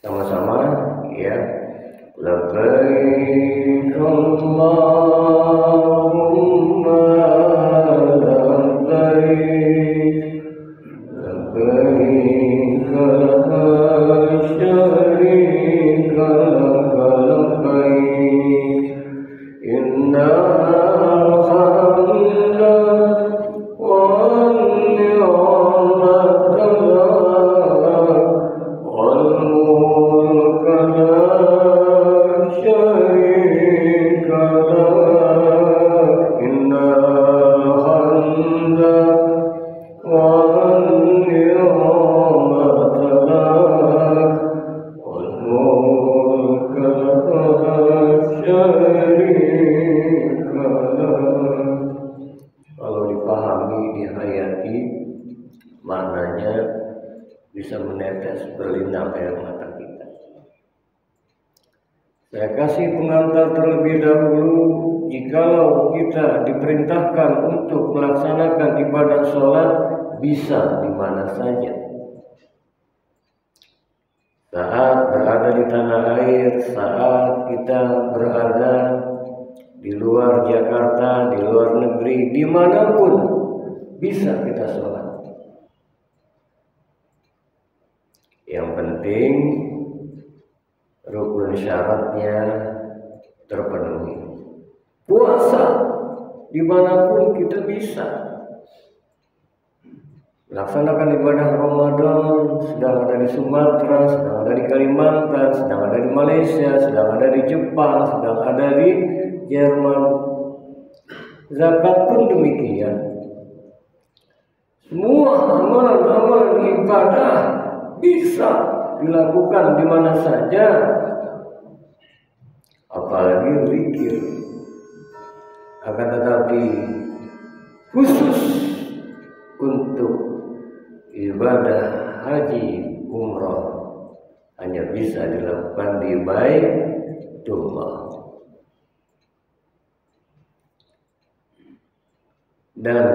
Sama-sama ya. Labbaik Allahumma labbaik, labbaik la syarika laka labbaik, innal hamda wan ni'mata lak wal mulka la syarika lak, innal hamda wan ni'mata lak wal mulka la syarika lak. Kalau dipahami, dihayati, maknanya bisa menetes berlinang air mata kita. Saya kasih pengantar terlebih dahulu. Jikalau kita diperintahkan untuk melaksanakan ibadah sholat, bisa di mana saja. Saat berada di tanah air, saat kita berada di luar Jakarta, di luar negeri, dimanapun bisa kita sholat. Yang penting rukun syaratnya terpenuhi. Puasa dimanapun kita bisa melaksanakan ibadah Ramadan, sedang ada di Sumatera, sedang ada di Kalimantan, sedang ada di Malaysia, sedang ada di Jepang, sedang ada di Jerman. Zakat pun demikian. Semua amalan-amalan ibadah bisa dilakukan di mana saja, apalagi zikir. Akan tetapi khusus untuk ibadah haji umrah hanya bisa dilakukan di Baitullah. Dan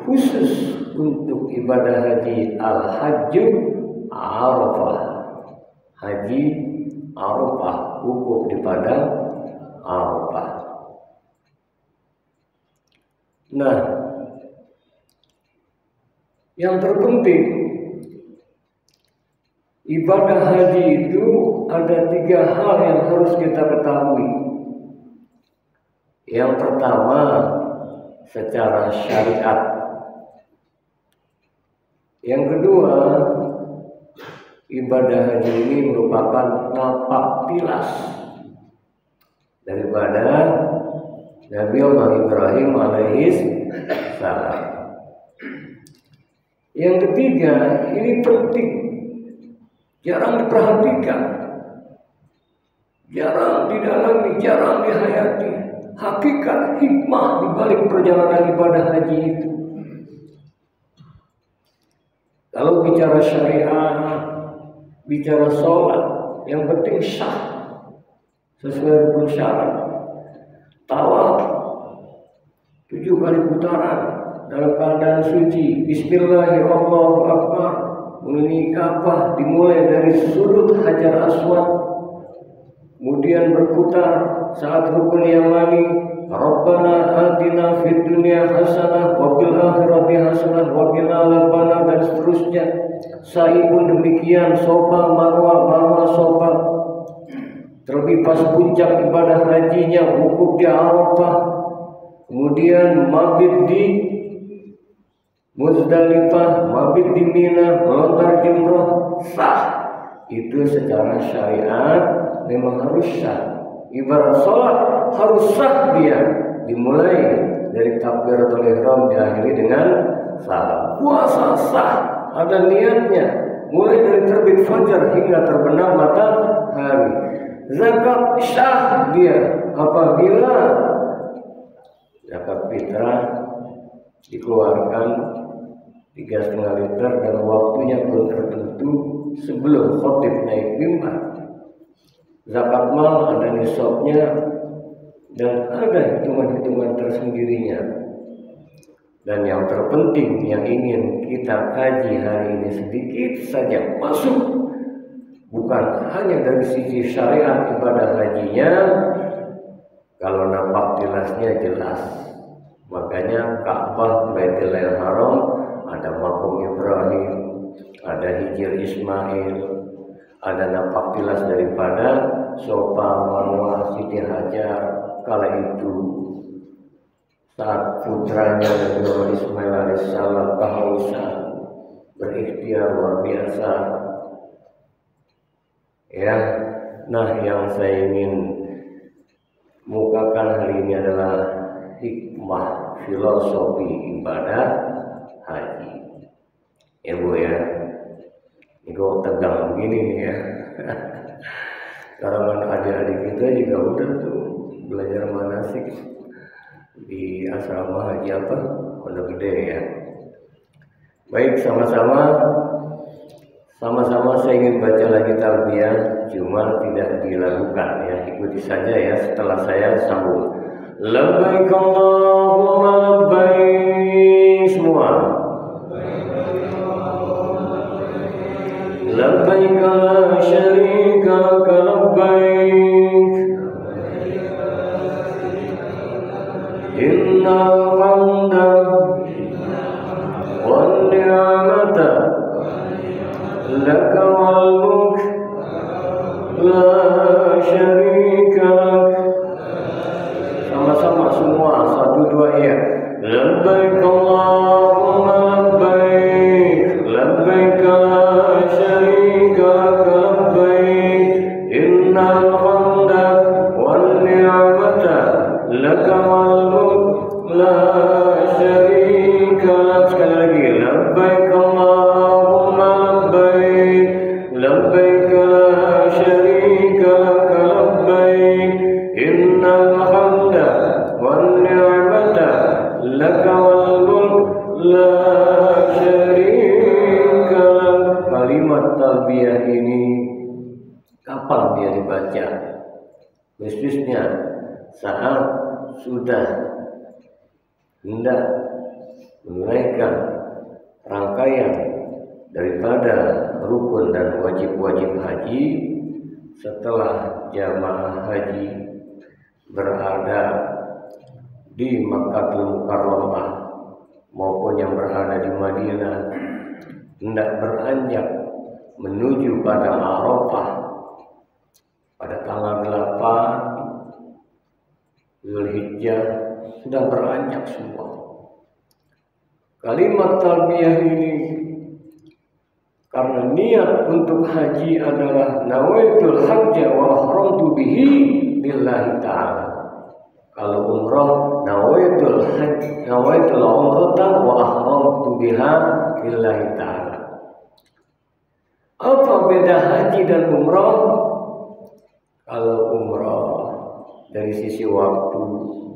khusus untuk ibadah haji al-hajj Arafah, haji Arafah, wukuf di padang Arafah. Nah, yang terpenting ibadah haji itu ada 3 hal yang harus kita ketahui. Yang pertama, secara syariat. Yang kedua, ibadah haji ini merupakan napak tilas daripada Nabi Allah Ibrahim alaihis salam. Yang ketiga, ini penting, jarang diperhatikan, jarang didalami, jarang dihayati hakikat hikmah di balik perjalanan ibadah haji itu. Kalau bicara syariat, bicara sholat, yang penting sah sesuai rukun syarat. Tawaf 7 kali putaran dalam keadaan suci. Bismillahirrahmanirrahim. Mengelilingi Ka'bah dimulai dari sudut Hajar Aswad, kemudian berputar saat rukun yamani. Rabbana atina fid dunya hasanah wa fil akhirati hasanah wa qina adzabannar, dan seterusnya. Sa'i pun demikian, sofa marwah sofa. Terlebih pas puncak ibadah hajinya, wukuf di Arafah, kemudian mabit di Muzdalifah, mabit di Mina, melontar jumrah, sah. Itu secara syariat memang harus sah. Ibarat sholat harus sah dia, dimulai dari takbiratul ihram, diakhiri dengan salam. Puasa sah, ada niatnya, mulai dari terbit fajar hingga terbenam matahari. Zakat sah dia apabila zakat fitrah dikeluarkan 3,5 liter dan waktunya belum tertentu sebelum khotib naik mimbar. Zakat mal ada nisabnya dan ada hitungan-hitungan tersendirinya. Dan yang terpenting yang ingin kita kaji hari ini sedikit saja masuk, bukan bukan hanya dari sisi syariat ibadah hajinya, kalau nampak jelasnya jelas. Makanya Ka'bah, Baitullahil Haram, ada Maqam Ibrahim, ada Hijr Ismail, ada nampak jelas daripada Safa, Marwah, Siti Hajar. Kala itu saat putranya Nabi Ismail alaihissalam kehausan, berikhtiar luar biasa. Ya, nah yang saya ingin mukakan hari ini adalah hikmah filosofi ibadah haji. Ya Bu ya, ini kok tegang begini nih ya. Karena adik-adik kita juga udah tuh belajar manasik di asrama haji apa? Pondok Gede ya. Baik, sama-sama saya ingin baca lagi talbiyah, cuma tidak dilakukan ya. Ikuti saja ya setelah saya sambung. Labbaik Allahumma labbaik semua. Labbaik la syarika laka labbaik. Innal hamda wan ni'mata laka wal mulk la syarika lak. Sama-sama semua, 1, 2 ya. Labbaik Allahumma labbaik, labbaik la syarika lak labbaik, innal hamda wan ni'mata laka wal mulk la syarika lak. Sekali lagi, labbaik Allahumma labbaik, labbaik la syarika lak labbaik, innal hamda wan ni'mata laka wal mulk la syarika lak. Kalimat talbiyah ini kapan dia dibaca? Khususnya saat sudah hendak menunaikan rangkaian daripada rukun dan wajib-wajib haji, setelah jamaah haji berada di Makkahul Mukarramah maupun yang berada di Madinah, hendak beranjak menuju pada Arafah pada tanggal 8 Zulhijjah, sudah beranjak semua. Kalimat talbiyah ini karena niat untuk haji adalah nawaitul hajja wa ahramtu bihi lillahi ta'ala. Kalau umrah nawaitul hajj, nawaitul umrata wa ahramtu biha lillahi ta'ala. Apa beda haji dan umrah? Kalau umrah dari sisi waktu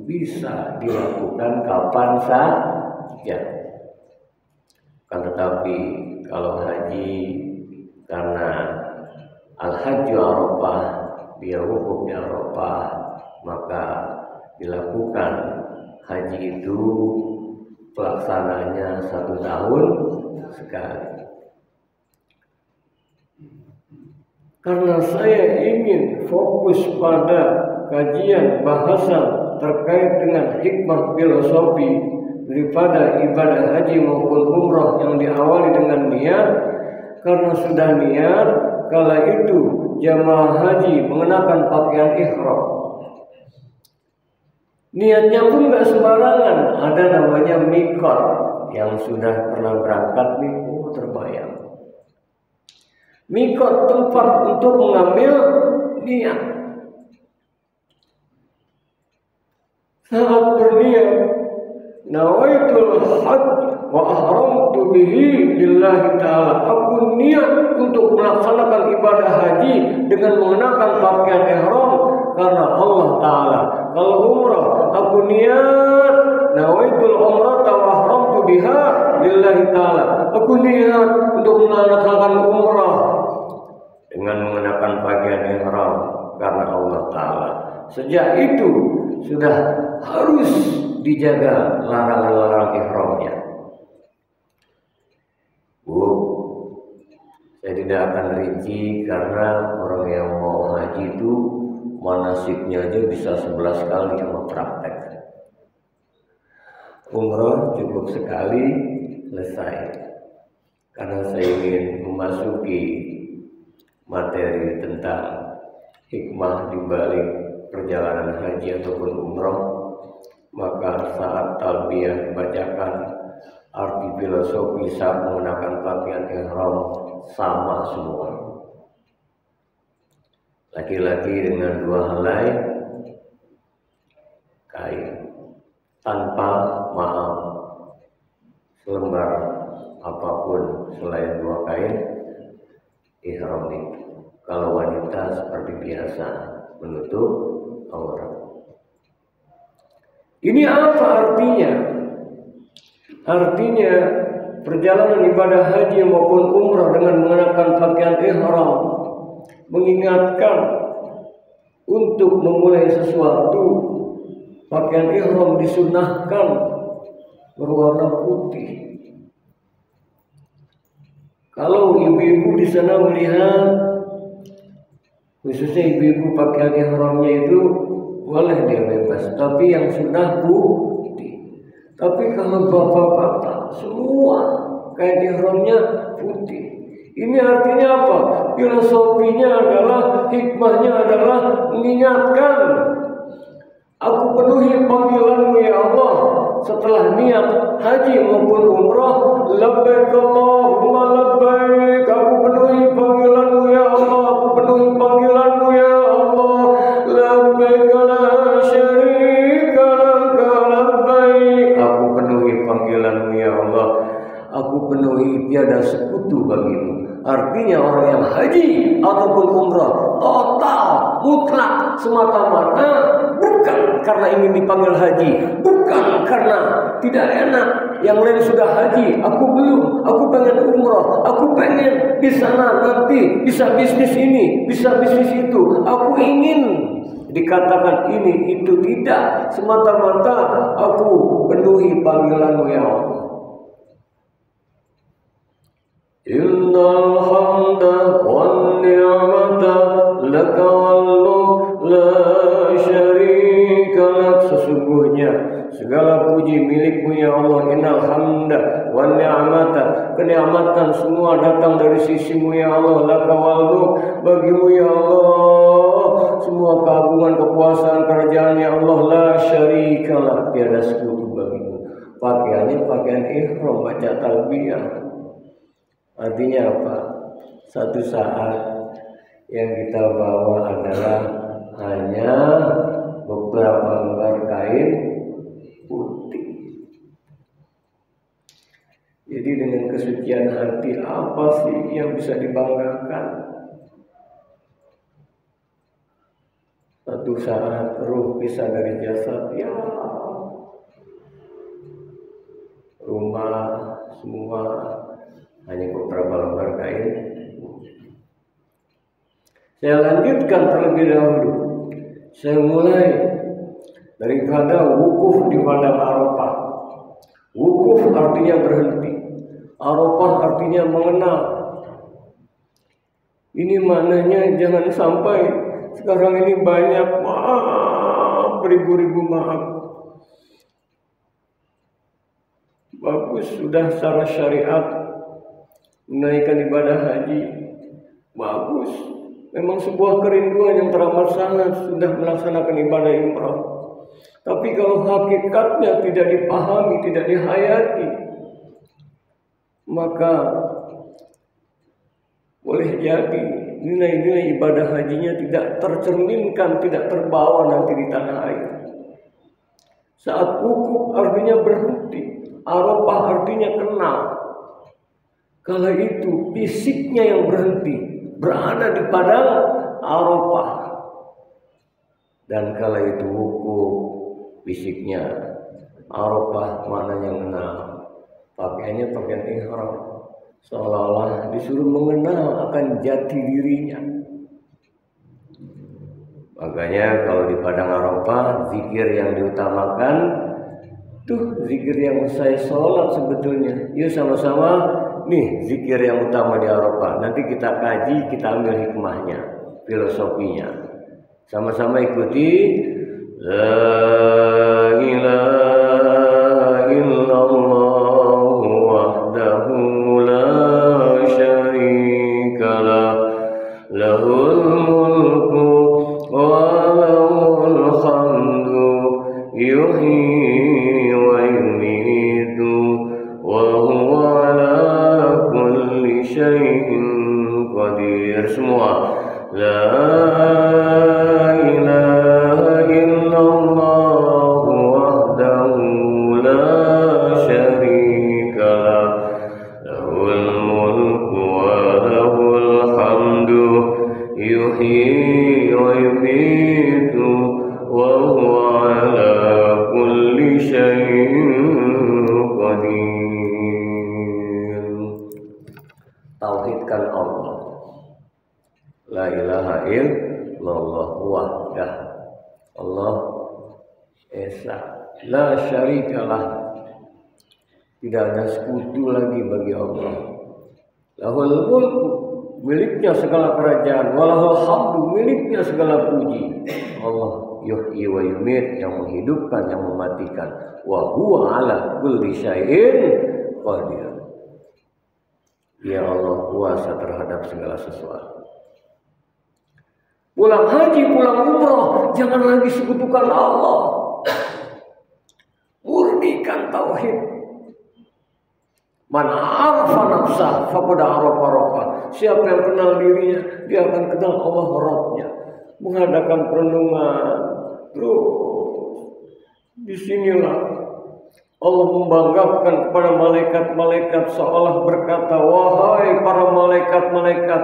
bisa dilakukan kapan saja. Kan tetapi kalau haji karena al-hajju Arafah, dia wukuf di Arafah, maka dilakukan haji itu pelaksananya 1 tahun sekali. Karena saya ingin fokus pada kajian bahasan terkait dengan hikmah filosofi daripada ibadah haji maupun umrah yang diawali dengan niat. Karena sudah niat, kala itu jamaah haji mengenakan pakaian ihram. Niatnya pun gak sembarangan, ada namanya mikot. Yang sudah pernah berangkat nih, terbayang. Mikot tempat untuk mengambil niat. Saat berniat, nawaitul hajj wa ahramtu bihi lillahi ta'ala. Aku niat untuk melaksanakan ibadah haji dengan mengenakan pakaian ihram karena Allah Ta'ala. Kalau umrah, aku niat nawaitul umrata wa ahramtu biha lillahi ta'ala. Aku niat untuk melaksanakan umrah dengan mengenakan pakaian ihram karena Allah Ta'ala. Sejak itu sudah harus dijaga larangan-larangan ihramnya. Bu, saya tidak akan rinci karena orang yang mau haji itu manasiknya aja bisa 11 kali sama praktek. Umroh cukup sekali selesai. Karena saya ingin memasuki materi tentang hikmah di balik perjalanan haji ataupun umroh, maka saat talbiyah dibacakan, arti filosofi saat menggunakan pakaian ihram sama semua. Laki-laki dengan 2 helai kain tanpa mahal selembar apapun selain 2 kain ihram itu. Kalau wanita seperti biasa menutup aurat. Ini apa artinya? Artinya perjalanan ibadah haji maupun umrah dengan mengenakan pakaian ihram mengingatkan untuk memulai sesuatu. Pakaian ihram disunahkan berwarna putih. Kalau ibu-ibu di sana melihat, khususnya ibu-ibu pakaian ihramnya itu boleh dia bebas, tapi yang sunnah putih. Tapi kalau bapak-bapak semua kain ihramnya putih. Ini artinya apa? Filosofinya adalah, hikmahnya adalah mengingatkan, aku penuhi panggilanmu ya Allah setelah niat haji maupun umrah. Labbaik Allahumma labbaik, aku penuhi panggilanmu ya Allah, aku penuhi panggilanmu ya Allah. Labbaik la syarika laka labbaik, aku penuhi panggilanmu ya Allah, aku penuhi tiada sekutu bagimu. Artinya orang yang haji ataupun umrah total, mutlak, semata-mata bukan karena ingin dipanggil haji, bukan karena tidak enak yang lain sudah haji, aku belum, aku pengen umrah, aku pengen di sana nanti bisa bisnis ini, bisa bisnis itu, aku ingin dikatakan ini itu. Tidak, semata-mata aku penuhi panggilanmu ya Allah. Innal hamda wan ni'mata laka wal mulk la syarika lak, sesungguhnya segala puji milikmu ya Allah. Innal hamda wan ni'mata, kenikmatan semua datang dari sisimu ya Allah. Laka wal mulk, bagimu ya Allah semua keagungan, kekuasaan, kerajaan ya Allah. La syarika lak, tiada sekutu bagimu. Pakaiannya pakaian ihram, baca talbiyah. Artinya apa? Satu saat yang kita bawa adalah hanya beberapa lembar kain putih. Jadi dengan kesucian hati apa sih yang bisa dibanggakan? Satu saat ruh pisah dari jasad, ya rumah semua hanya beberapa lembar kain. Saya lanjutkan terlebih dahulu. Saya mulai daripada wukuf di padang Arafah. Wukuf artinya berhenti, Arafah artinya mengenal. Ini maknanya jangan sampai sekarang ini banyak maaf, beribu-ribu maaf. Bagus sudah secara syariat menaikkan ibadah haji, bagus. Memang sebuah kerinduan yang teramat sangat sudah melaksanakan ibadah umrah. Tapi kalau hakikatnya tidak dipahami, tidak dihayati, maka boleh jadi nilai-nilai ibadah hajinya tidak tercerminkan, tidak terbawa nanti di tanah air. Saat wukuf artinya berhenti, Arafah artinya kenal. Kala itu fisiknya yang berhenti, berada di padang Arafah. Dan kala itu wukuf, fisiknya Arafah maknanya mengenal. Pakaiannya pakaian ihram, seolah-olah disuruh mengenal akan jati dirinya. Makanya kalau di padang Arafah, zikir yang diutamakan tuh zikir yang saya sholat sebetulnya. Yuk sama-sama nih zikir yang utama di Arafah. Nanti kita kaji, kita ambil hikmahnya, filosofinya. Sama-sama ikuti. La ilaha illallah wahdahu la syarika lah, lahul mulku wa lahul hamdu, yuhyi wa yumitu wa huwa ala kulli syai'in qadir. Semua la ilaha illallah wahdahu la syarika lah, lahul mulku wa lahul hamdu, yuhyi wa yumitu wa huwa ala kulli syai'in qadir. Tauhidkan Allah. La ilaha illallah wahdah, Allah esa, la syarikalah, tidak ada sekutu lagi bagi Allah. Lahul mulku, miliknya segala kerajaan, walahul hamdu, miliknya segala puji. Allah yuhyi wa yumit, yang menghidupkan, yang mematikan. Wa huwa ala kulli syai'in qadir. Ya Allah kuasa terhadap segala sesuatu. Pulang haji, pulang umroh, jangan lagi sekutukan Allah. Murnikan tauhid. Man arafa nafsah faqad arafa rabbah. Siapa yang kenal dirinya, dia akan kenal Allah Rabbnya. Mengadakan perenungan terus. Disinilah Allah membanggakan kepada malaikat-malaikat seolah berkata, wahai para malaikat-malaikat,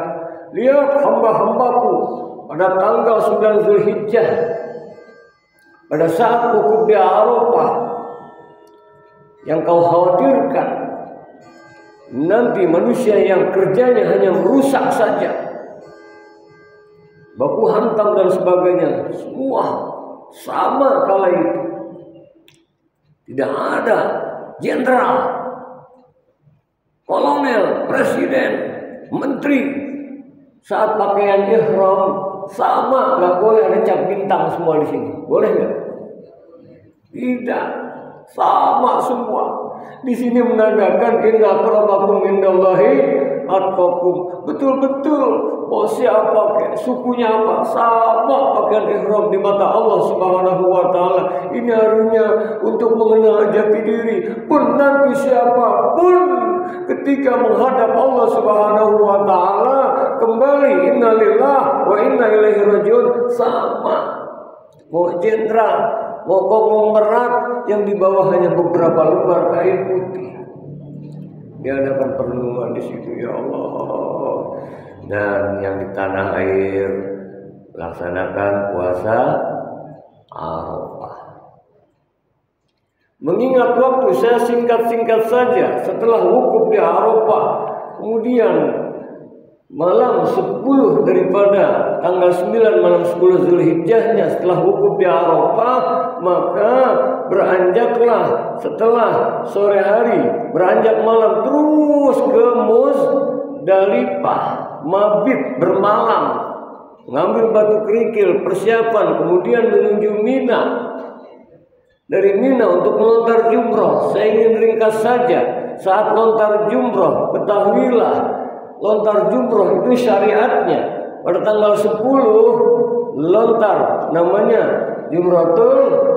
lihat hamba-hambaku pada tanggal 9 Zulhijjah, pada saat wukuf di Arafah, yang kau khawatirkan nanti manusia yang kerjanya hanya merusak saja, baku hantam dan sebagainya, semua sama kala itu. Tidak ada jenderal, kolonel, presiden, menteri saat pakaian ihram sama, nggak boleh ada cap bintang semua di sini, boleh nggak? Tidak, sama semua. Di sini menandakan inna akramakum indallahi atqakum. Betul-betul mau siapa, sukunya apa, sama pakaian ihram di mata Allah Subhanahu wa taala. Ini harinya untuk mengenal jati diri. Pun nanti siapapun ketika menghadap Allah Subhanahu wa taala kembali innalillah wa inna ilaihi rajiun, sama. Mau jenderal, mau konglomerat yang di bawah hanya beberapa lembar kain putih, diadakan perlindungan di situ, ya Allah. Dan yang di tanah air laksanakan puasa Arafah. Mengingat waktu, saya singkat-singkat saja. Setelah wukuf di Arafah, kemudian malam 10 daripada tanggal 9 malam 10 Zulhijjahnya setelah wukuf di Arafah, maka beranjaklah setelah sore hari, beranjak malam terus ke Muzdalifah, mabit bermalam, mengambil batu kerikil, persiapan, kemudian menuju Mina. Dari Mina untuk melontar jumroh. Saya ingin ringkas saja. Saat lontar jumroh, ketahuilah lontar jumroh itu syariatnya pada tanggal 10 lontar, namanya Jumratul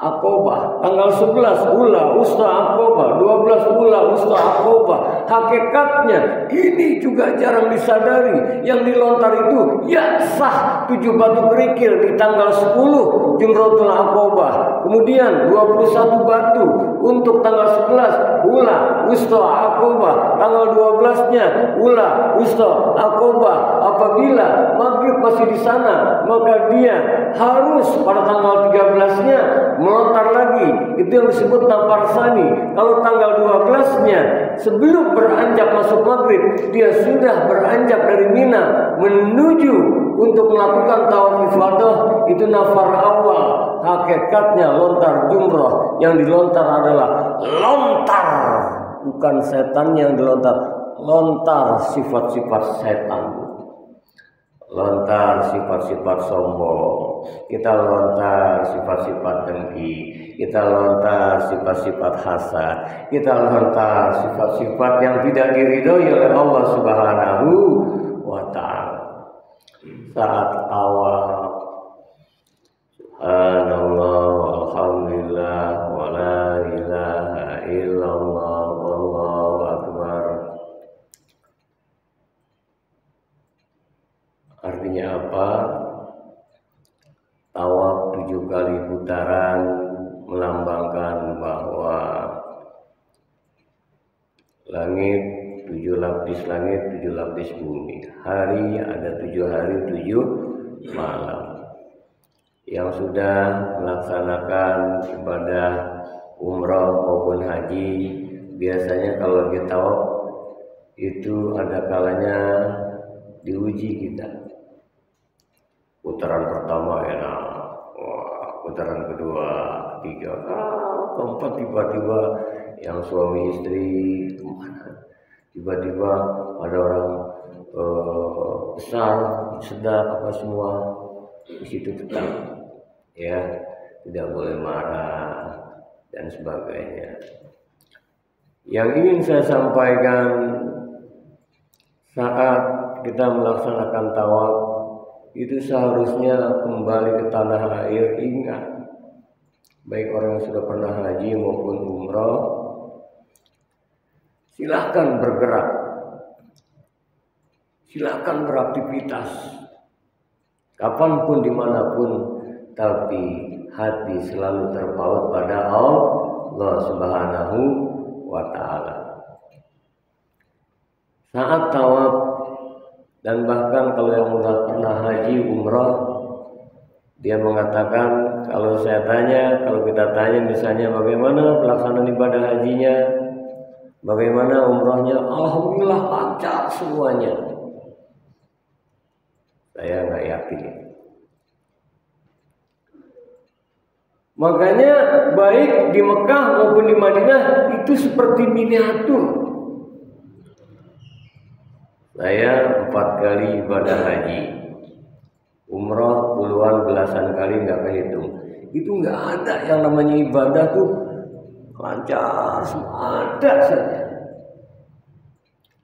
Aqobah. Tanggal 11 Ula Usta Aqobah, 12 Ula Usta Aqobah. Hakikatnya ini juga jarang disadari. Yang dilontar itu ya sah 7 batu kerikil di tanggal 10 Jumratul Aqobah. Kemudian 21 batu untuk tanggal 11 Ula Usta Aqobah. Tanggal 12-nya Ula Usta Aqobah. Apabila maghrib masih di sana, maka dia harus pada tanggal 13-nya melontar lagi. Itu yang disebut nampar sani. Kalau tanggal 12-nya sebelum beranjak masuk maghrib, dia sudah beranjak dari Mina menuju untuk melakukan tawaf ifadah, itu nafar awal. Hakikatnya lontar jumrah, yang dilontar adalah lontar bukan setan yang lontar sifat-sifat setan, lontar sifat-sifat sombong, kita lontar sifat-sifat dengki, kita lontar sifat-sifat hasad, kita lontar sifat-sifat yang tidak diridhoi oleh Allah Subhanahu wa ta'ala. Saat awal subhanallah alhamdulillah wa la ilaha illallah wallahu akbar, artinya apa? Tawaf 7 kali putaran melambangkan bahwa langit 7 lapis langit, 7 lapis bumi. Hari ada 7 hari 7 malam. Yang sudah melaksanakan ibadah umroh maupun haji, biasanya kalau kita tawaf itu ada kalanya diuji kita. Putaran pertama enak, putaran kedua, ketiga, keempat tiba-tiba yang suami istri kemana? Tiba-tiba ada orang besar, sedap apa semua di situ tetap, ya tidak boleh marah dan sebagainya. Yang ingin saya sampaikan, saat kita melaksanakan tawaf itu seharusnya kembali ke tanah air. Ingat, baik orang yang sudah pernah haji maupun umroh, silahkan bergerak, silahkan beraktivitas kapanpun dimanapun, tapi hati selalu terpaut pada Allah Subhanahu wa ta'ala. Saat tawaf, dan bahkan kalau yang sudah pernah haji umrah, dia mengatakan, kalau kita tanya misalnya bagaimana pelaksanaan ibadah hajinya, bagaimana umrahnya, alhamdulillah lancar semuanya. Saya nggak yakin. Makanya baik di Mekah maupun di Madinah itu seperti miniatur. Saya 4 kali ibadah haji, umrah puluhan belasan kali nggak kehitung. Itu nggak ada yang namanya ibadah tuh lancar, ada saja.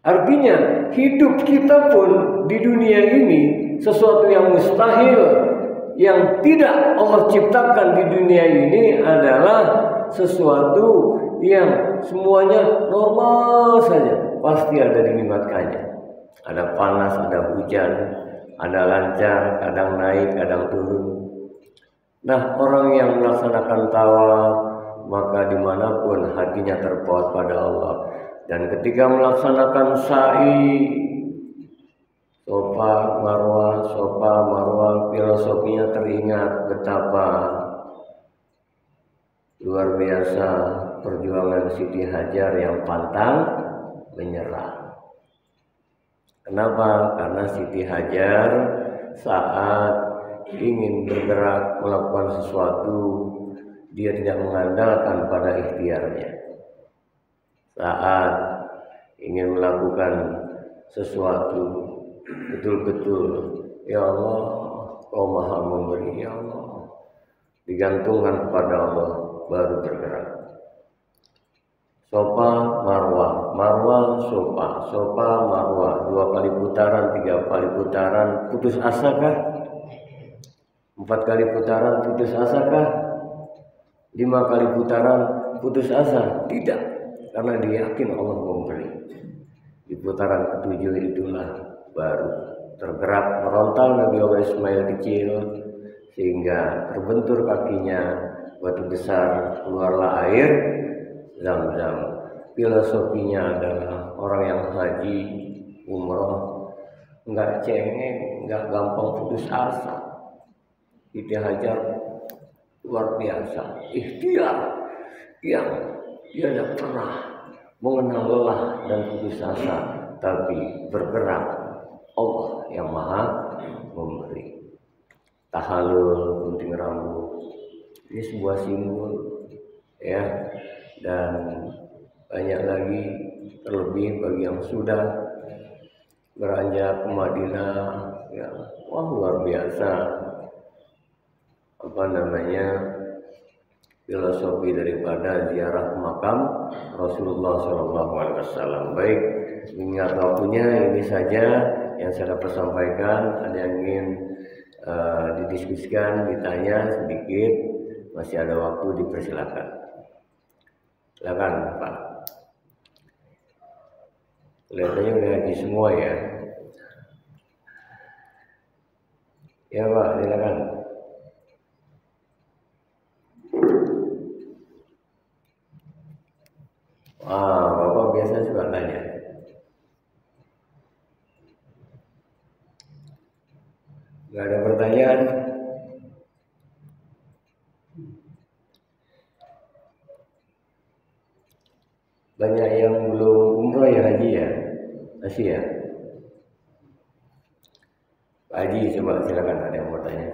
Artinya hidup kita pun di dunia ini sesuatu yang mustahil, yang tidak Allah ciptakan di dunia ini adalah sesuatu yang semuanya normal saja, pasti ada dinikmatkannya. Ada panas, ada hujan, ada lancar, kadang naik, kadang turun. Nah, orang yang melaksanakan tawaf, maka dimanapun hatinya terpaut pada Allah. Dan ketika melaksanakan sa'i, Sofa Marwah, filosofinya teringat betapa luar biasa perjuangan Siti Hajar yang pantang menyerah. Kenapa? Karena Siti Hajar saat ingin bergerak melakukan sesuatu, dia tidak mengandalkan pada ikhtiarnya. Saat ingin melakukan sesuatu, betul-betul, ya Allah, Kau Maha Memberi, ya Allah, digantungkan kepada Allah, baru bergerak. Sofa Marwah, Sofa Marwah, 2 kali putaran, 3 kali putaran, putus asa kah? 4 kali putaran, putus asa kah? 5 kali putaran, putus asa? Tidak, karena dia yakin Allah memberi. Di putaran ke-7 itulah baru tergerak merontal Nabi Allah Ismail kecil, sehingga terbentur kakinya batu besar, keluarlah air Zam-Zam. Filosofinya adalah orang yang haji umroh nggak cengeng, nggak gampang putus asa. Siti Hajar luar biasa, ikhtiar yang dia tidak pernah mengenal lelah dan putus asa, tapi bergerak. Allah yang Maha Memberi. Tahalul, gunting rambut, ini sebuah simbol, ya. Dan banyak lagi, terlebih bagi yang sudah beranjak ke Madinah, ya, wah luar biasa filosofi daripada ziarah ke makam Rasulullah SAW. Baik, mengingat waktunya ini saja yang saya dapat sampaikan. Ada yang ingin didiskusikan, ditanya sedikit, masih ada waktu, dipersilakan. Silakan Pak. Kelihatannya udah ngaji semua ya. Ya Pak, silakan. Bapak biasa suka tanya. Gak ada pertanyaan. Banyak yang belum umroh ya Haji ya? Masih ya? Pak Haji, coba silakan, ada yang mau tanya.